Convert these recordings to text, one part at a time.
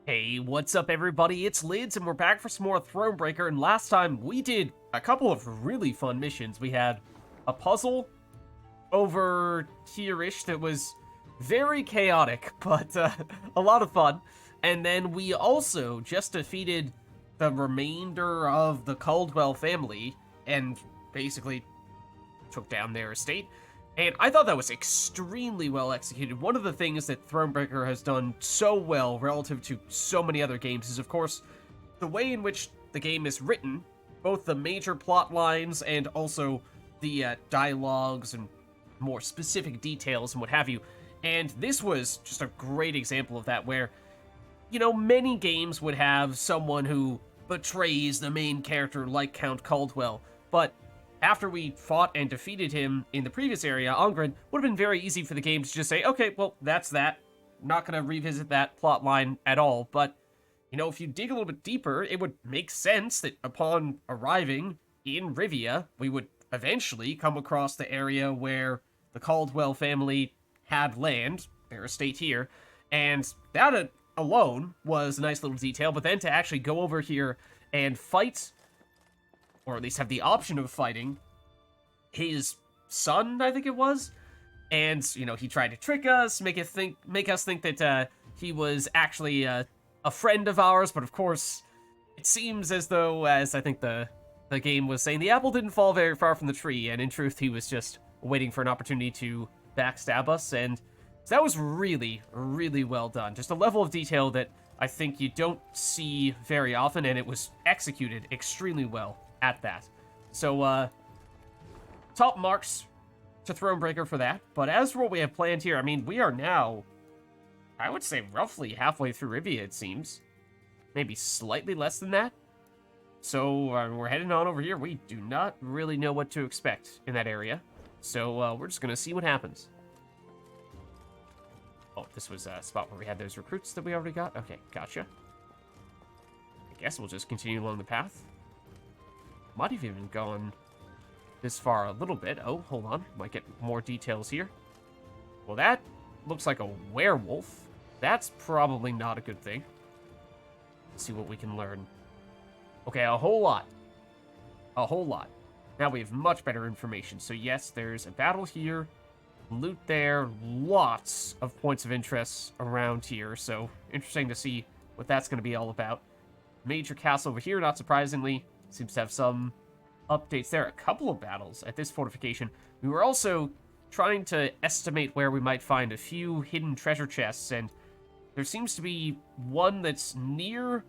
Hey, what's up everybody? It's Lyds and we're back for some more Thronebreaker, and last time we did a couple of really fun missions. We had a puzzle over here-ish that was very chaotic, but a lot of fun. And then we also just defeated the remainder of the Caldwell family and basically took down their estate. And I thought that was extremely well executed. One of the things that Thronebreaker has done so well relative to so many other games is, of course, the way in which the game is written, both the major plot lines and also the dialogues and more specific details and what have you. And this was just a great example of that, where, you know, many games would have someone who betrays the main character like Count Caldwell, but after we fought and defeated him in the previous area, Ongren, would have been very easy for the game to just say, okay, well, that's that. Not going to revisit that plot line at all. But, you know, if you dig a little bit deeper, it would make sense that upon arriving in Rivia, we would eventually come across the area where the Caldwell family had land, their estate here, and that alone was a nice little detail. But then to actually go over here and fight, or at least have the option of fighting, his son, I think it was. And, you know, he tried to trick us, make us think that he was actually a friend of ours. But of course, it seems as though, as I think the game was saying, the apple didn't fall very far from the tree. And in truth, he was just waiting for an opportunity to backstab us. And so that was really, really well done. Just a level of detail that I think you don't see very often, and it was executed extremely well at that. So, top marks to Thronebreaker for that. But as for what we have planned here, I mean, we are now, I would say, roughly halfway through Rivia, it seems. Maybe slightly less than that. So, we're heading on over here. We do not really know what to expect in that area. So, we're just going to see what happens. Oh, this was a spot where we had those recruits that we already got. Okay, gotcha. I guess we'll just continue along the path. Might have even gone this far a little bit. Oh, hold on. Might get more details here. Well, that looks like a werewolf. That's probably not a good thing. Let's see what we can learn. Okay, a whole lot. A whole lot. Now we have much better information. So yes, there's a battle here. Loot there. Lots of points of interest around here. So interesting to see what that's going to be all about. Major castle over here, not surprisingly. Seems to have some updates there. A couple of battles at this fortification. We were also trying to estimate where we might find a few hidden treasure chests, and there seems to be one that's near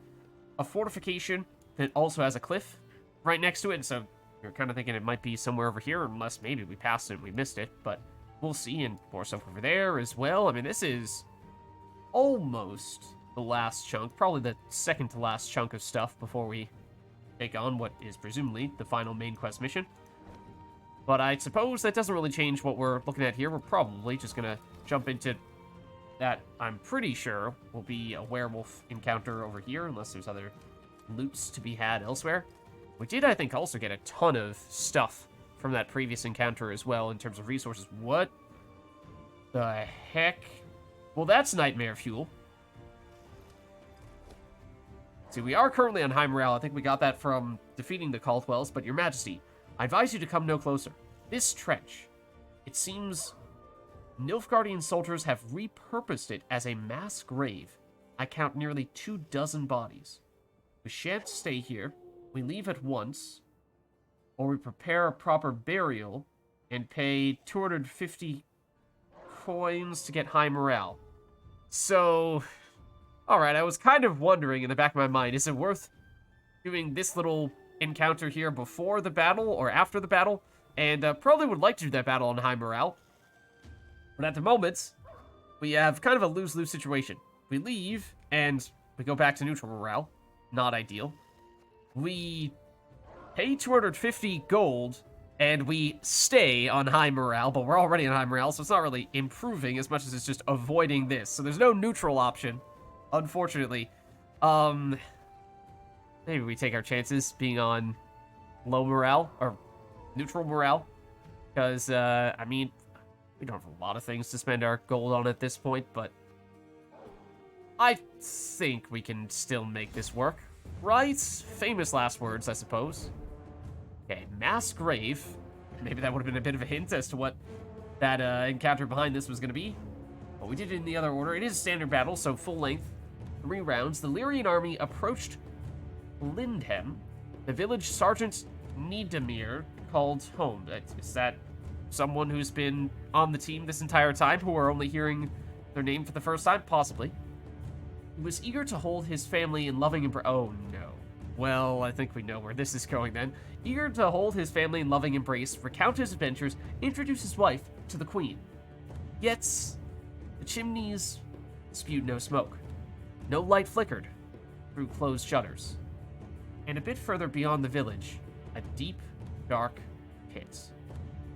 a fortification that also has a cliff right next to it, and so we were kind of thinking it might be somewhere over here, unless maybe we passed it and we missed it, but we'll see. And more stuff over there as well. I mean, this is almost the last chunk, probably the second to last chunk of stuff before we take on what is presumably the final main quest mission. But I suppose that doesn't really change what we're looking at here. We're probably just going to jump into that. I'm pretty sure will be a werewolf encounter over here, unless there's other loots to be had elsewhere. We did, I think, also get a ton of stuff from that previous encounter as well in terms of resources. What the heck? Well, that's nightmare fuel. See, we are currently on high morale. I think we got that from defeating the Caldwells, but Your Majesty, I advise you to come no closer. This trench, it seems Nilfgaardian soldiers have repurposed it as a mass grave. I count nearly 24 bodies. We shan't stay here. We leave at once, or we prepare a proper burial and pay 250 coins to get high morale. So, alright, I was kind of wondering in the back of my mind, is it worth doing this little encounter here before the battle or after the battle? And probably would like to do that battle on high morale. But at the moment, we have kind of a lose-lose situation. We leave, and we go back to neutral morale. Not ideal. We pay 250 gold, and we stay on high morale, but we're already on high morale, so it's not really improving as much as it's just avoiding this. So there's no neutral option, unfortunately. Maybe we take our chances being on low morale, or neutral morale, because, I mean, we don't have a lot of things to spend our gold on at this point, but I think we can still make this work. Right? Famous last words, I suppose. Okay, mass grave. Maybe that would have been a bit of a hint as to what that encounter behind this was going to be. But we did it in the other order. It is a standard battle, so full length. 3 rounds. The Lyrian army approached Lindhem. The village sergeant Niedemir called home. Is that someone who's been on the team this entire time, who are only hearing their name for the first time? Possibly. He was eager to hold his family in loving embrace. Oh, no. Well, I think we know where this is going then. Eager to hold his family in loving embrace, recount his adventures, introduce his wife to the queen. Yet, the chimneys spewed no smoke. No light flickered through closed shutters. And a bit further beyond the village, a deep, dark pit.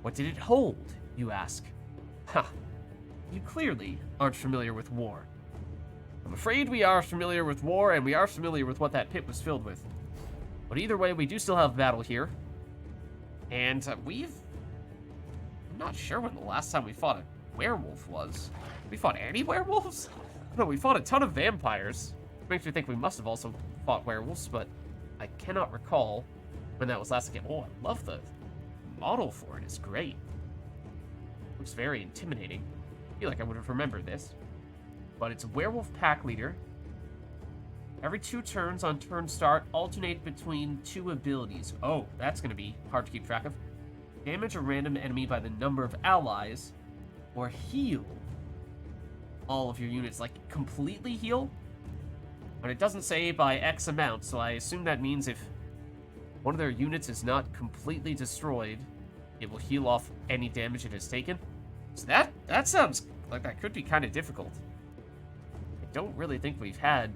What did it hold, you ask? Ha! You clearly aren't familiar with war. I'm afraid we are familiar with war, and we are familiar with what that pit was filled with. But either way, we do still have battle here. And I'm not sure when the last time we fought a werewolf was. We fought any werewolves? No, we fought a ton of vampires. Which makes me think we must have also fought werewolves, but I cannot recall when that was last again. Oh, I love the model for it. It's great. Looks very intimidating. I feel like I would have remembered this. But it's a werewolf pack leader. Every 2 turns on turn start, alternate between 2 abilities. Oh, that's going to be hard to keep track of. Damage a random enemy by the number of allies, or heal all of your units. Like, completely heal? And it doesn't say by X amount, so I assume that means if one of their units is not completely destroyed, it will heal off any damage it has taken. So that sounds like that could be kind of difficult. I don't really think we've had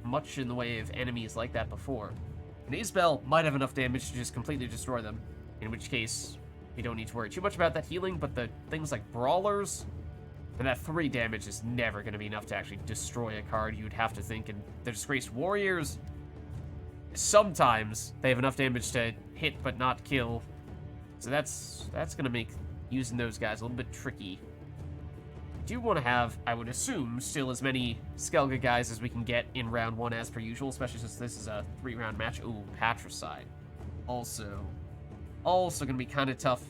much in the way of enemies like that before. And Isbel might have enough damage to just completely destroy them, in which case we don't need to worry too much about that healing, but the things like brawlers, and that 3 damage is never going to be enough to actually destroy a card, you'd have to think. And the Disgraced Warriors, sometimes they have enough damage to hit but not kill. So that's going to make using those guys a little bit tricky. We do want to have, I would assume, still as many Skellige guys as we can get in round 1 as per usual, especially since this is a 3-round match. Ooh, Patricide. Also going to be kind of tough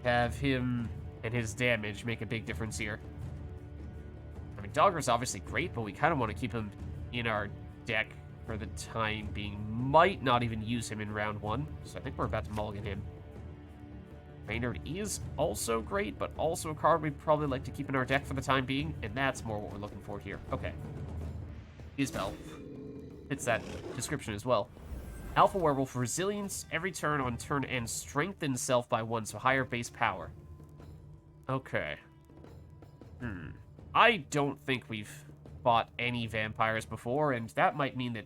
to have him and his damage make a big difference here. I mean, Dogger's obviously great, but we kind of want to keep him in our deck for the time being. Might not even use him in round 1, so I think we're about to mulligan him. Maynard is also great, but also a card we'd probably like to keep in our deck for the time being, and that's more what we're looking for here. Okay. Isbel fits that description as well. Alpha Werewolf, resilience, every turn on turn end, strengthens self by 1, so higher base power. Okay. I don't think we've fought any vampires before, and that might mean that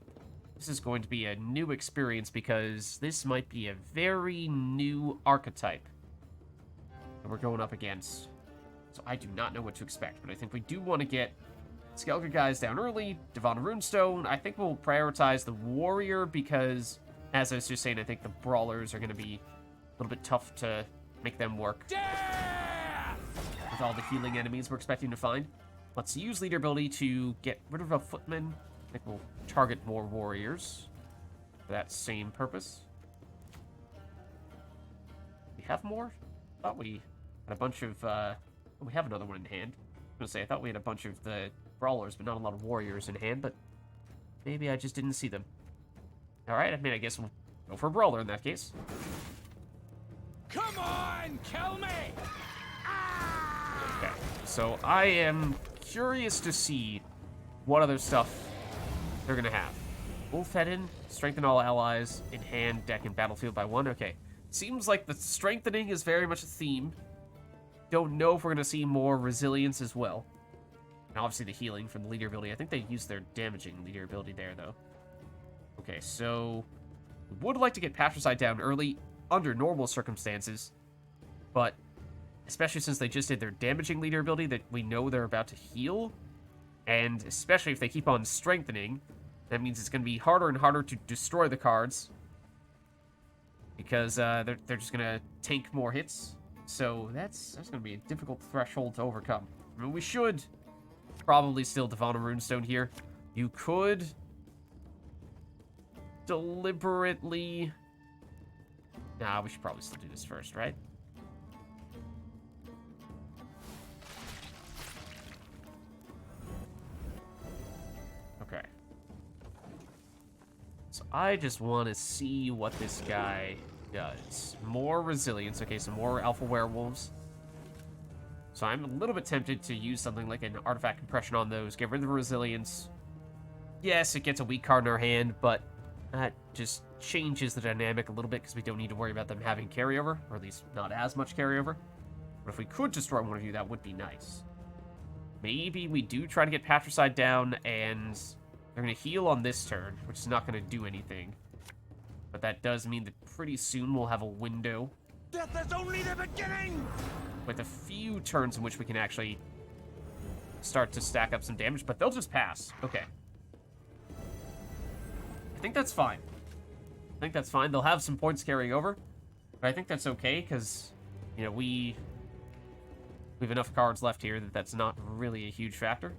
this is going to be a new experience, because this might be a very new archetype that we're going up against. So I do not know what to expect, but I think we do want to get Skellige guys down early. Devon Runestone. I think we'll prioritize the warrior because, as I was just saying, I think the brawlers are going to be a little bit tough to make them work. With all the healing enemies we're expecting to find. Let's use leader ability to get rid of a footman. I think we'll target more warriors for that same purpose. We have more? I thought we had a bunch of, we have another one in hand. I was going to say, I thought we had a bunch of the brawlers, but not a lot of warriors in hand, but maybe I just didn't see them. Alright, I mean, I guess we'll go for a brawler in that case. Come on, kill me! Okay, so I am curious to see what other stuff they're going to have. Wolfheaded, strengthen all allies in hand, deck, and battlefield by 1. Okay, seems like the strengthening is very much a theme. Don't know if we're going to see more resilience as well. And obviously the healing from the leader ability. I think they use their damaging leader ability there, though. Okay, so we would like to get Patricide down early under normal circumstances, but especially since they just did their damaging leader ability that we know they're about to heal, and especially if they keep on strengthening, that means it's going to be harder and harder to destroy the cards, because they're just going to tank more hits. So that's going to be a difficult threshold to overcome. I mean, we should Probably still Devon and Runestone here. You could deliberately... Nah, we should probably still do this first, right? Okay. So I just want to see what this guy does. More resilience. Okay, so more alpha werewolves. So I'm a little bit tempted to use something like an artifact compression on those. Get rid of the resilience. Yes, it gets a weak card in our hand, but that just changes the dynamic a little bit because we don't need to worry about them having carryover, or at least not as much carryover. But if we could destroy one of you, that would be nice. Maybe we do try to get Patricide down, and they're going to heal on this turn, which is not going to do anything. But that does mean that pretty soon we'll have a window. Death is only the beginning! With a few turns in which we can actually start to stack up some damage, but they'll just pass. Okay. I think that's fine. I think that's fine. They'll have some points carrying over, but I think that's okay because, you know, we have enough cards left here that that's not really a huge factor.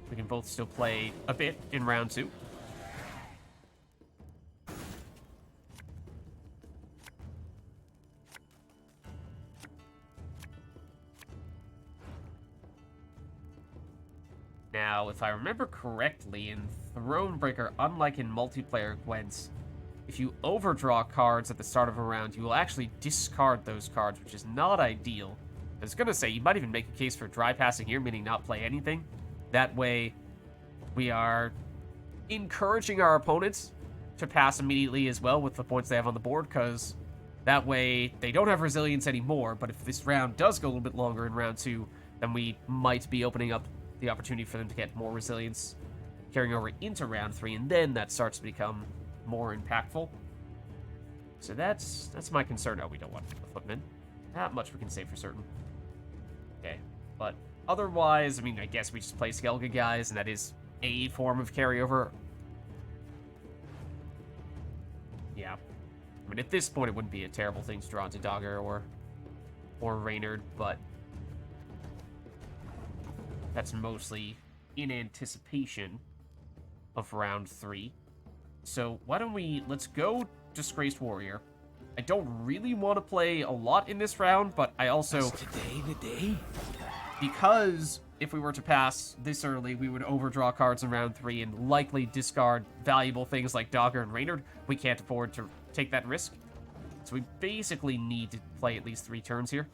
We can both still play a bit in round 2. Now, if I remember correctly, in Thronebreaker, unlike in multiplayer Gwents, if you overdraw cards at the start of a round, you will actually discard those cards, which is not ideal. I was going to say, you might even make a case for dry passing here, meaning not play anything. That way, we are encouraging our opponents to pass immediately as well with the points they have on the board, because that way they don't have resilience anymore, but if this round does go a little bit longer in round 2, then we might be opening up the opportunity for them to get more resilience carrying over into round 3, and then that starts to become more impactful. So that's my concern. Oh, we don't want the footmen. Not much we can say for certain. Okay, but otherwise, I mean, I guess we just play Skellige guys, and that is a form of carryover. Yeah. I mean, at this point, it wouldn't be a terrible thing to draw into Dogger or Reynard, but that's mostly in anticipation of round 3. So why don't let's go Disgraced Warrior. I don't really want to play a lot in this round, but I also... Is today the day? Because if we were to pass this early, we would overdraw cards in round 3 and likely discard valuable things like Dogger and Reynard. We can't afford to take that risk. So we basically need to play at least 3 turns here.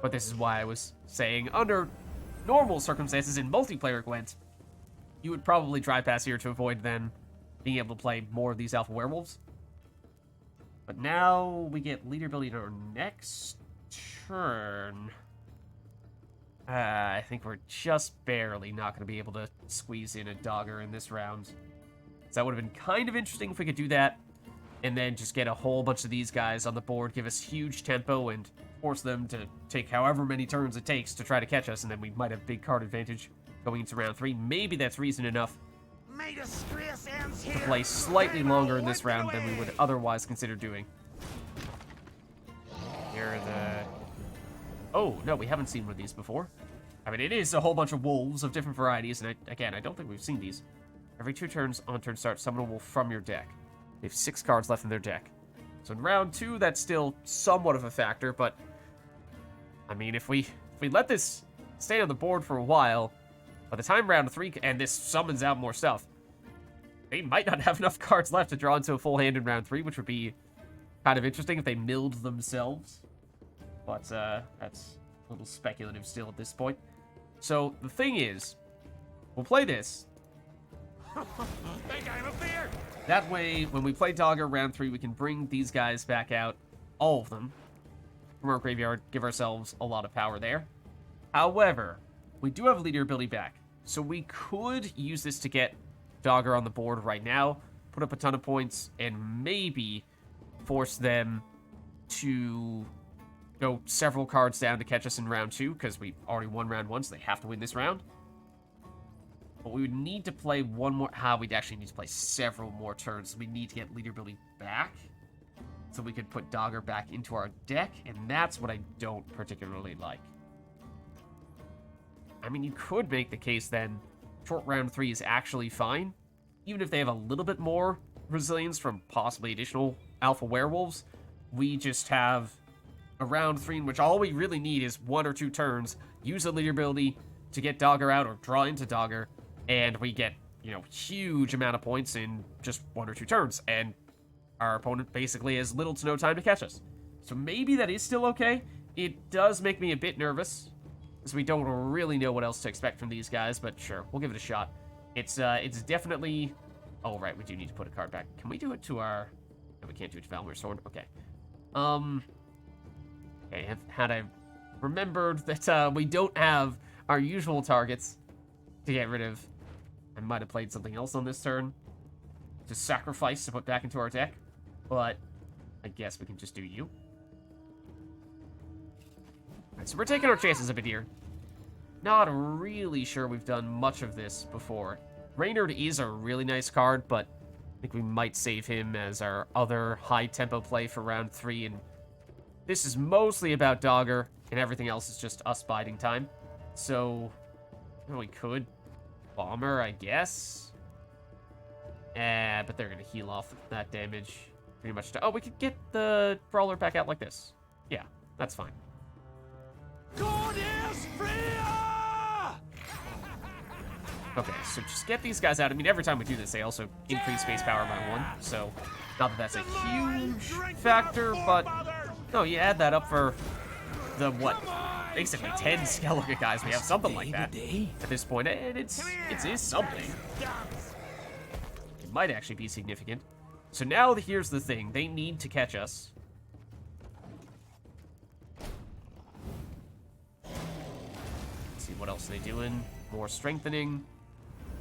But this is why I was saying, under normal circumstances in multiplayer Gwent, you would probably dry pass here to avoid then being able to play more of these alpha werewolves. But now we get leader ability in our next turn. I think we're just barely not going to be able to squeeze in a Dogger in this round. So that would have been kind of interesting if we could do that, and then just get a whole bunch of these guys on the board, give us huge tempo, and force them to take however many turns it takes to try to catch us, and then we might have big card advantage going into round 3. Maybe that's reason enough to play slightly longer in this round than we would otherwise consider doing. Here are the... Oh, no, we haven't seen one of these before. I mean, it is a whole bunch of wolves of different varieties, and again, I don't think we've seen these. Every 2 turns on turn start, summon a wolf from your deck. They have 6 cards left in their deck. So in round 2, that's still somewhat of a factor, but I mean, if we let this stay on the board for a while, by the time round 3, and this summons out more stuff, they might not have enough cards left to draw into a full hand in round 3, which would be kind of interesting if they milled themselves. But that's a little speculative still at this point. So the thing is, we'll play this. Think I'm a fear. That way, when we play Dogger round 3, we can bring these guys back out, all of them, from our graveyard, give ourselves a lot of power there. However, we do have leader ability back, so we could use this to get Dogger on the board right now, put up a ton of points, and maybe force them to go several cards down to catch us in round 2, because we already won round 1, so they have to win this round. But we would need to play one more... we'd actually need to play several more turns. We need to get leader ability back, so we could put Dogger back into our deck, and that's what I don't particularly like. I mean, you could make the case then short round 3 is actually fine. Even if they have a little bit more resilience from possibly additional alpha werewolves, we just have a round 3 in which all we really need is 1 or 2 turns, use a leader ability to get Dogger out or draw into Dogger, and we get, you know, huge amount of points in just 1 or 2 turns, and our opponent basically has little to no time to catch us. So maybe that is still okay. It does make me a bit nervous, because we don't really know what else to expect from these guys, but sure, we'll give it a shot. It's definitely... Oh, right, we do need to put a card back. Can we do it to our... No, we can't do it to Valmir's Sword. Okay. Okay, had I remembered that we don't have our usual targets to get rid of, I might have played something else on this turn to sacrifice to put back into our deck, but I guess we can just do you. Alright, so we're taking our chances a bit here. Not really sure we've done much of this before. Reynard is a really nice card, but I think we might save him as our other high-tempo play for round 3, and this is mostly about Dogger, and everything else is just us biding time. So, well, we could Bomber, I guess. But they're going to heal off that damage pretty much. Oh, we could get the Brawler back out like this. Yeah, that's fine. God is free! Okay, so just get these guys out. I mean, every time we do this, they also increase base power by 1. So, not that that's a huge factor, but... No, you add that up for the, what, basically 10 Skeleton guys. We have something like that at this point, and it is something. It might actually be significant. So now here's the thing. They need to catch us. Let's see, what else are they doing? More strengthening.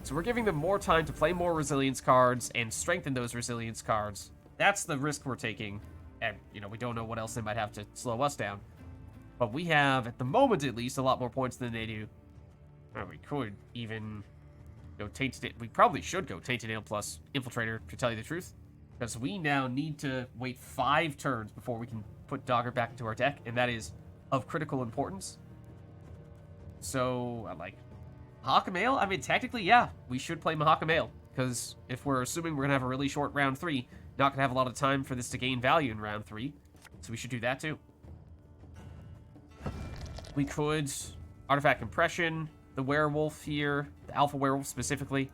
So we're giving them more time to play more resilience cards and strengthen those resilience cards. That's the risk we're taking. And, you know, we don't know what else they might have to slow us down. But we have, at the moment at least, a lot more points than they do. We could even go Tainted... We probably should go Tainted Ale plus Infiltrator, to tell you the truth. Because we now need to wait 5 turns before we can put Dogger back into our deck. And that is of critical importance. So, like... Mahakam? I mean, technically, yeah, we should play Mahakam, because if we're assuming we're going to have a really short round 3, not going to have a lot of time for this to gain value in round 3, so we should do that too. We could Artifact Compression, the Werewolf here, the Alpha Werewolf specifically,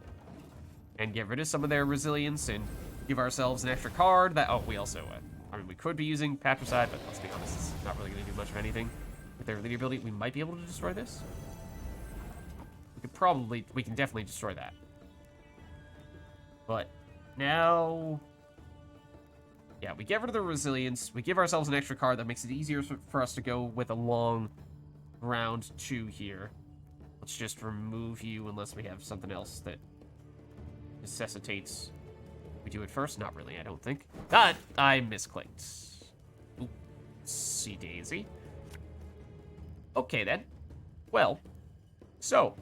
and get rid of some of their resilience and give ourselves an extra card. That we also, I mean, we could be using Patricide, but let's be honest, it's not really going to do much of anything. With their leader ability, we might be able to destroy this. We can definitely destroy that. But now, yeah, we get rid of the resilience. We give ourselves an extra card that makes it easier for us to go with a long round 2 here. Let's just remove you unless we have something else that necessitates we do it first. Not really, I don't think. That I misclicked. Oopsie daisy. Okay then. Well, so.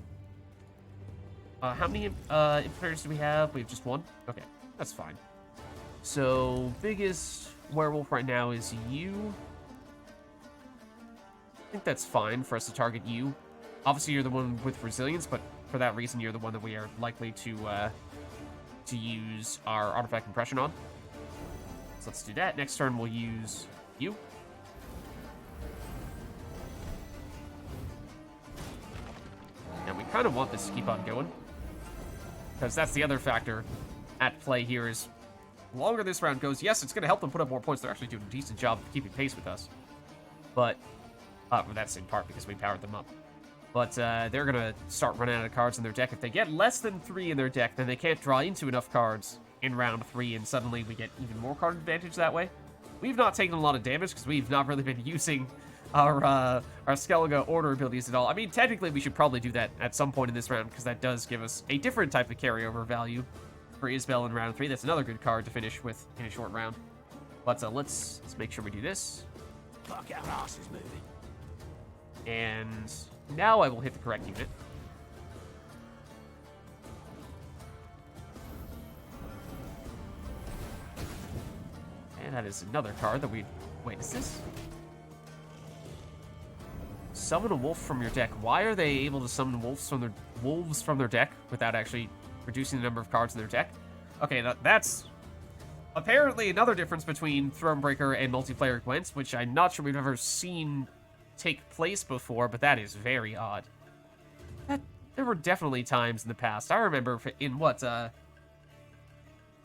How many infiltrators do we have? We have just 1? Okay, that's fine. So, biggest werewolf right now is you. I think that's fine for us to target you. Obviously, you're the one with resilience, but for that reason, you're the one that we are likely to use our Artifact Compression on. So let's do that. Next turn, we'll use you. And we kind of want this to keep on going. Because that's the other factor at play here is, the longer this round goes, yes, it's going to help them put up more points. They're actually doing a decent job of keeping pace with us. But, well, that's in part because we powered them up. But they're going to start running out of cards in their deck. If they get less than 3 in their deck, then they can't draw into enough cards in round 3, and suddenly we get even more card advantage that way. We've not taken a lot of damage because we've not really been using our Skellige order abilities at all. I mean, technically, we should probably do that at some point in this round, because that does give us a different type of carryover value for Isbel in round 3. That's another good card to finish with in a short round. But let's make sure we do this. Fuck, our ass is moving. And now I will hit the correct unit. And that is another card that we... Wait, is this... Summon a wolf from your deck. Why are they able to summon wolves from their deck without actually reducing the number of cards in their deck? Okay, that's apparently another difference between Thronebreaker and multiplayer Gwent, which I'm not sure we've ever seen take place before, but that is very odd. There were definitely times in the past. I remember in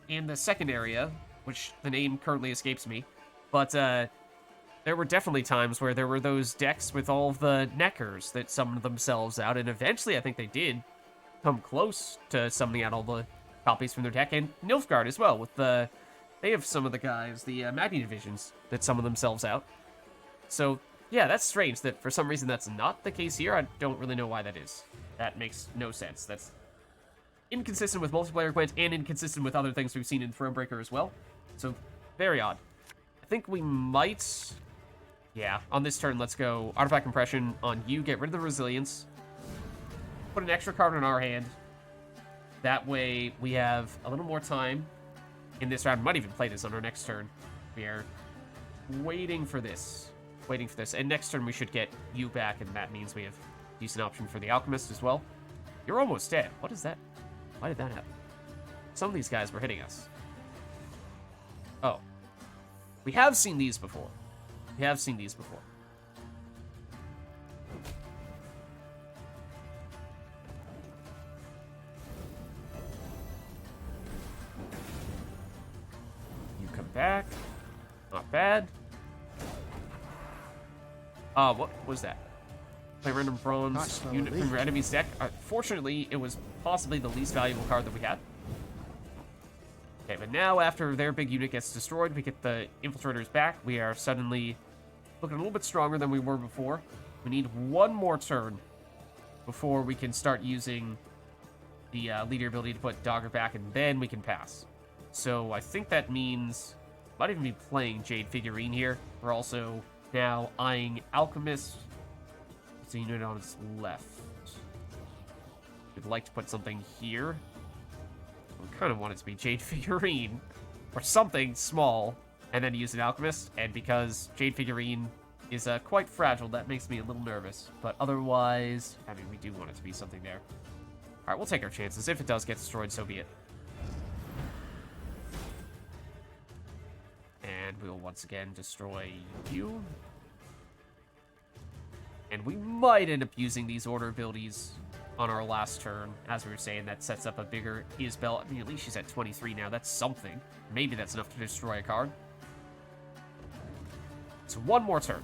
in the second area, which the name currently escapes me, but there were definitely times where there were those decks with all of the Neckers that summoned themselves out, and eventually I think they did come close to summoning out all the copies from their deck, and Nilfgaard as well, with they have some of the guys, the Magni divisions, that summon themselves out. So, yeah, that's strange that for some reason that's not the case here. I don't really know why that is. That makes no sense. That's inconsistent with multiplayer Gwent and inconsistent with other things we've seen in Thronebreaker as well. So, very odd. I think we might... Yeah, on this turn, let's go Artifact Compression on you, get rid of the Resilience, put an extra card in our hand. That way, we have a little more time in this round. We might even play this on our next turn. We are waiting for this. And next turn, we should get you back, and that means we have a decent option for the Alchemist as well. You're almost dead. What is that? Why did that happen? Some of these guys were hitting us. Oh. We have seen these before. You come back. Not bad. What was that? Play random bronze unit from your enemy's deck. Fortunately, it was possibly the least valuable card that we had. Okay, but now after their big unit gets destroyed, we get the Infiltrators back. We are suddenly looking a little bit stronger than we were before. We need one more turn before we can start using the leader ability to put Dogger back, and then we can pass. So I think that means might even be playing Jade Figurine here. We're also now eyeing Alchemist. It's a unit on its left. We'd like to put something here. We kind of want it to be Jade Figurine or something small, and then use an Alchemist. And because Jade Figurine is quite fragile, that makes me a little nervous. But otherwise, I mean, we do want it to be something there. All right, we'll take our chances. If it does get destroyed, so be it. And we'll once again destroy you. And we might end up using these order abilities on our last turn. As we were saying, that sets up a bigger Isabel. I mean, at least she's at 23 now. That's something. Maybe that's enough to destroy a card. So one more turn.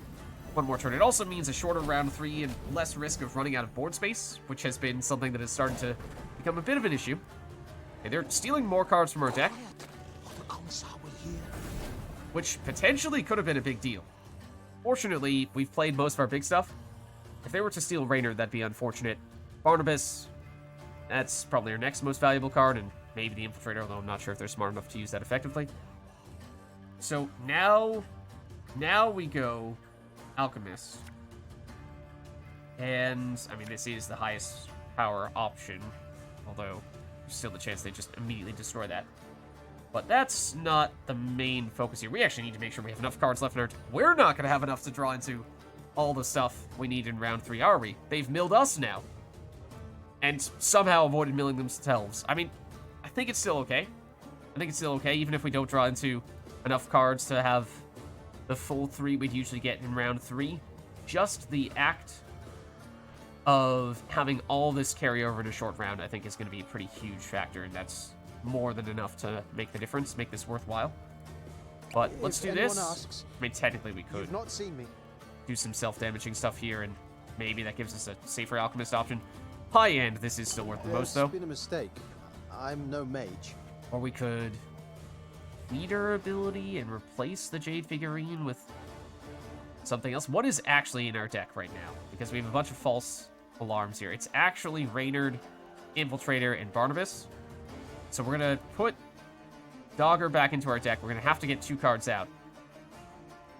It also means a shorter round 3 and less risk of running out of board space, which has been something that has started to become a bit of an issue. And they're stealing more cards from our deck, which potentially could have been a big deal. Fortunately, we've played most of our big stuff. If they were to steal Raynor, that'd be unfortunate. Barnabas, that's probably our next most valuable card, and maybe the Infiltrator, although I'm not sure if they're smart enough to use that effectively. So now we go Alchemist. And, I mean, this is the highest power option, although there's still the chance they just immediately destroy that. But that's not the main focus here. We actually need to make sure we have enough cards left in our... We're not going to have enough to draw into all the stuff we need in round 3, are we? They've milled us now. And somehow avoided milling themselves. I mean, I think it's still okay. Even if we don't draw into enough cards to have the full 3 we'd usually get in round 3. Just the act of having all this carry over in a short round, I think, is going to be a pretty huge factor, and that's more than enough to make the difference, make this worthwhile. But let's do this. Asks, I mean, technically we could not seen me. do some self-damaging stuff here, and maybe that gives us a safer Alchemist option. High end, this is still worth the most, though. It's been a mistake. I'm no mage. Or we could leader ability and replace the Jade Figurine with something else. What is actually in our deck right now? Because we have a bunch of false alarms here. It's actually Reynard, Infiltrator, and Barnabas. So we're going to put Dogger back into our deck. We're going to have to get 2 cards out.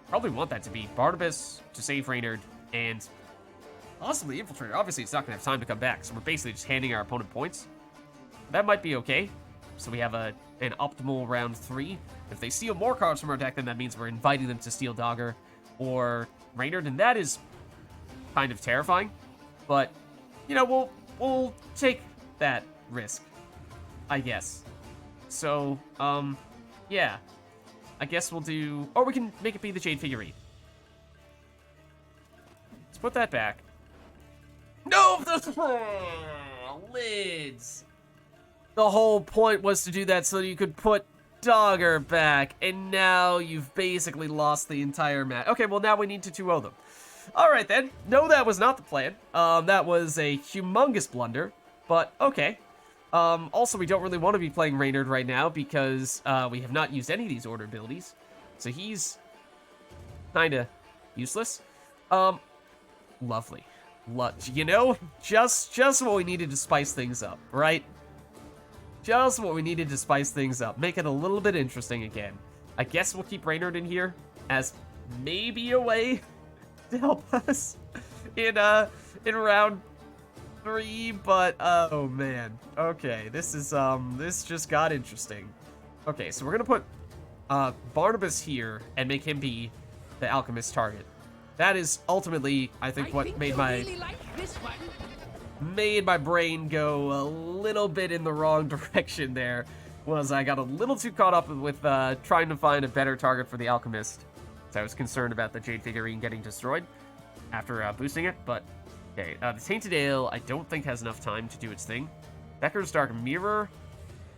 Probably want that to be Barnabas to save Reynard, and possibly Infiltrator. Obviously, it's not going to have time to come back, so we're basically just handing our opponent points. That might be okay. So we have an optimal round 3. If they steal more cards from our deck, then that means we're inviting them to steal Dogger or Reynard, and that is kind of terrifying. But, you know, we'll take that risk, I guess. So, yeah. I guess we'll do... Or we can make it be the Jade figurine. Let's put that back. No! Lids! The whole point was to do that so you could put Dogger back, and now you've basically lost the entire match. Okay, well now we need to 2-0 them. Alright then. No, that was not the plan. That was a humongous blunder, but okay. Also, we don't really want to be playing Reynard right now because we have not used any of these order abilities. So he's kinda useless. Lovely. You know, just what we needed to spice things up, right? Just what we needed to spice things up. Make it a little bit interesting again. I guess we'll keep Reynard in here as maybe a way to help us in round 3, but oh man. Okay, this is this just got interesting. Okay, so we're gonna put Barnabas here and make him be the alchemist target. That is ultimately, I think, what made my really like this one. made my brain go a little bit in the wrong direction there. Was I got a little too caught up with trying to find a better target for the alchemist. So I was concerned about the Jade figurine getting destroyed after boosting it, but okay. The Tainted Ale, I don't think has enough time to do its thing. Becker's Dark Mirror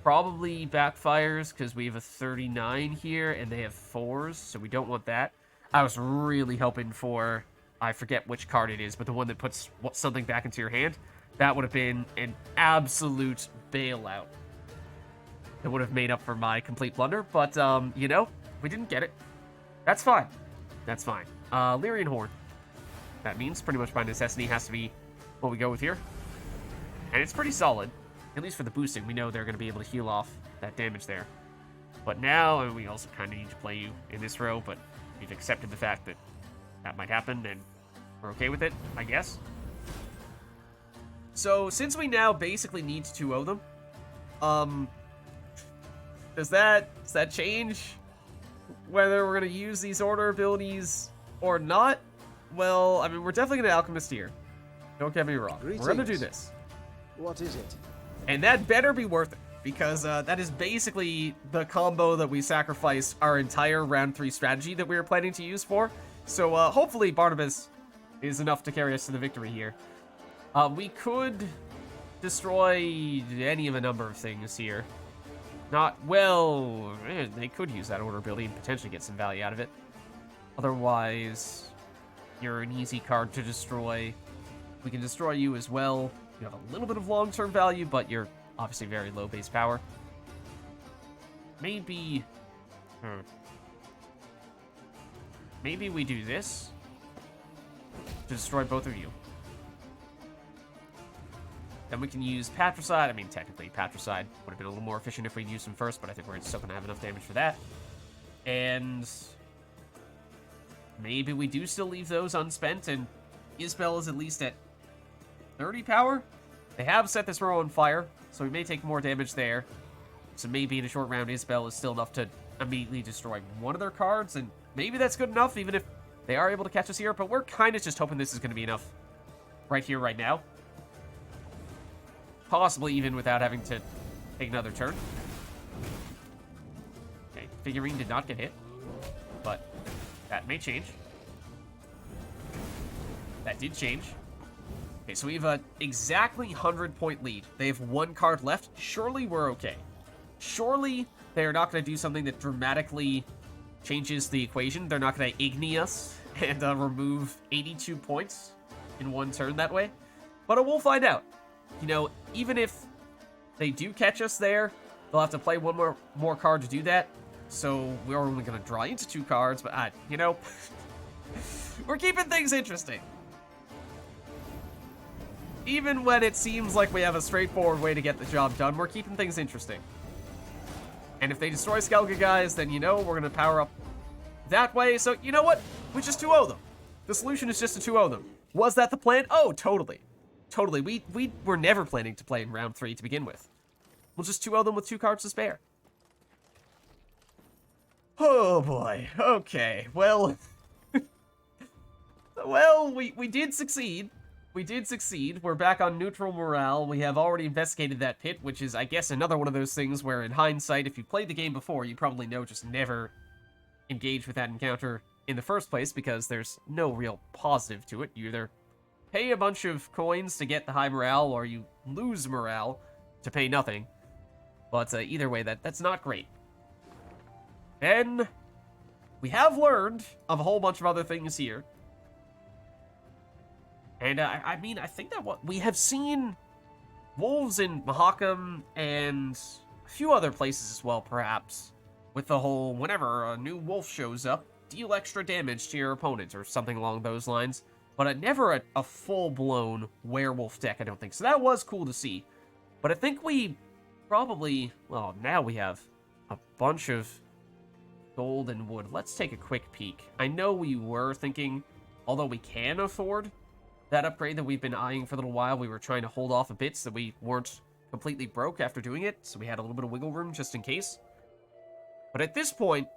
probably backfires because we have a 39 here and they have 4s, so we don't want that. I was really hoping for, I forget which card it is, but the one that puts something back into your hand. That would have been an absolute bailout. It would have made up for my complete blunder, but, you know, we didn't get it. That's fine. That's fine. Lyrian Horn. That means pretty much by necessity has to be what we go with here. And it's pretty solid. At least for the boosting, we know they're going to be able to heal off that damage there. But now, I mean, we also kind of need to play you in this row, but we've accepted the fact that that might happen, and we're okay with it, I guess. So, since we now basically need to 2-0 them, does that change whether we're going to use these order abilities or not? Well, I mean, we're definitely going to Alchemist here. Don't get me wrong. Greetings. We're going to do this. What is it? And that better be worth it, because that is basically the combo that we sacrifice our entire round 3 strategy that we were planning to use for. So hopefully Barnabas is enough to carry us to the victory here. We could destroy any of a number of things here. They could use that order ability and potentially get some value out of it. Otherwise, you're an easy card to destroy. We can destroy you as well. You have a little bit of long-term value, but you're obviously very low base power. Maybe... Maybe we do this to destroy both of you. Then we can use Patricide. I mean, technically, Patricide would have been a little more efficient if we'd used him first, but I think we're still going to have enough damage for that. And maybe we do still leave those unspent, and Isbell is at least at 30 power. They have set this row on fire, so we may take more damage there. So maybe in a short round, Isbell is still enough to immediately destroy one of their cards, and maybe that's good enough, even if they are able to catch us here. But we're kind of just hoping this is going to be enough right here, right now. Possibly even without having to take another turn. Okay, figurine did not get hit, but that may change. That did change. Okay, so we have a exactly 100-point lead. They have 1 card left. Surely we're okay. Surely they're not going to do something that dramatically changes the equation. They're not going to Igni us and remove 82 points in 1 turn that way. But we'll find out. You know, even if they do catch us there, they'll have to play one more card to do that. So we're only going to draw into 2 cards, but, you know, we're keeping things interesting. Even when it seems like we have a straightforward way to get the job done, we're keeping things interesting. And if they destroy Skellige guys, then, you know, we're going to power up that way. So, you know what? We just 2-0 them. The solution is just to 2-0 them. Was that the plan? Oh, totally. Totally. We were never planning to play in round 3 to begin with. We'll just 2-0 them with 2 cards to spare. Oh, boy. Okay. Well, Well, we did succeed. We did succeed. We're back on neutral morale. We have already investigated that pit, which is, I guess, another one of those things where, in hindsight, if you played the game before, you probably know just never engage with that encounter in the first place, because there's no real positive to it. You either pay a bunch of coins to get the high morale, or you lose morale to pay nothing. But either way, that's not great. Then, we have learned of a whole bunch of other things here. And, I mean, I think that we have seen wolves in Mahakam and a few other places as well, perhaps. With the whole, whenever a new wolf shows up, deal extra damage to your opponent, or something along those lines. But never a full-blown werewolf deck, I don't think. So that was cool to see. But I think we probably, well, now we have a bunch of gold and wood. Let's take a quick peek. I know we were thinking, although we can afford that upgrade that we've been eyeing for a little while, we were trying to hold off a bit so we weren't completely broke after doing it, so we had a little bit of wiggle room just in case. But at this point,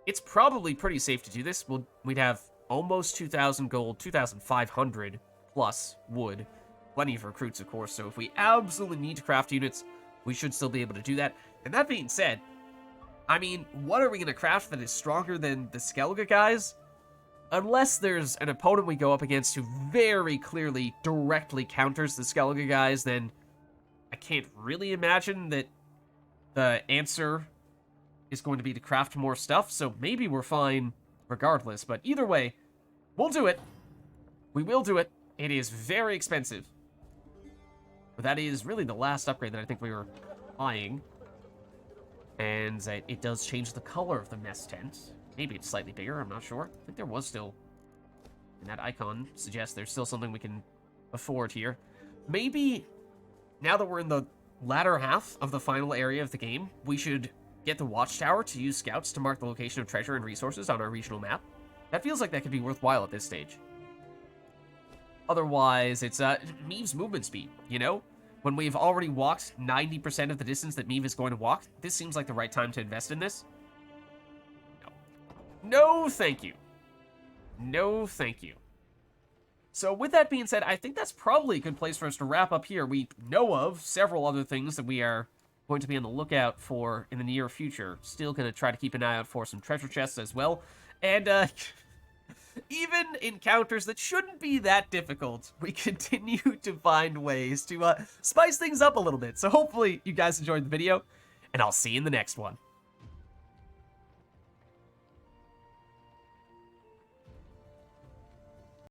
it's probably pretty safe to do this. We'd have almost 2,000 gold, 2,500 plus wood. Plenty of recruits, of course, so if we absolutely need to craft units, we should still be able to do that. And that being said, I mean, what are we going to craft that is stronger than the Skellige guys? Unless there's an opponent we go up against who very clearly directly counters the Skellige guys, then I can't really imagine that the answer is going to be to craft more stuff, so maybe we're fine regardless. But either way, we'll do it. We will do it. It is very expensive. But that is really the last upgrade that I think we were eyeing. And it does change the color of the mess tent. Maybe it's slightly bigger, I'm not sure. I think there was still... And that icon suggests there's still something we can afford here. Maybe, now that we're in the latter half of the final area of the game, we should get the watchtower to use scouts to mark the location of treasure and resources on our regional map. That feels like that could be worthwhile at this stage. Otherwise, it's Meve's movement speed, you know? When we've already walked 90% of the distance that Meve is going to walk, this seems like the right time to invest in this. No, thank you. No, thank you. So with that being said, I think that's probably a good place for us to wrap up here. We know of several other things that we are going to be on the lookout for in the near future. Still going to try to keep an eye out for some treasure chests as well. And even encounters that shouldn't be that difficult, we continue to find ways to spice things up a little bit. So hopefully you guys enjoyed the video, and I'll see you in the next one.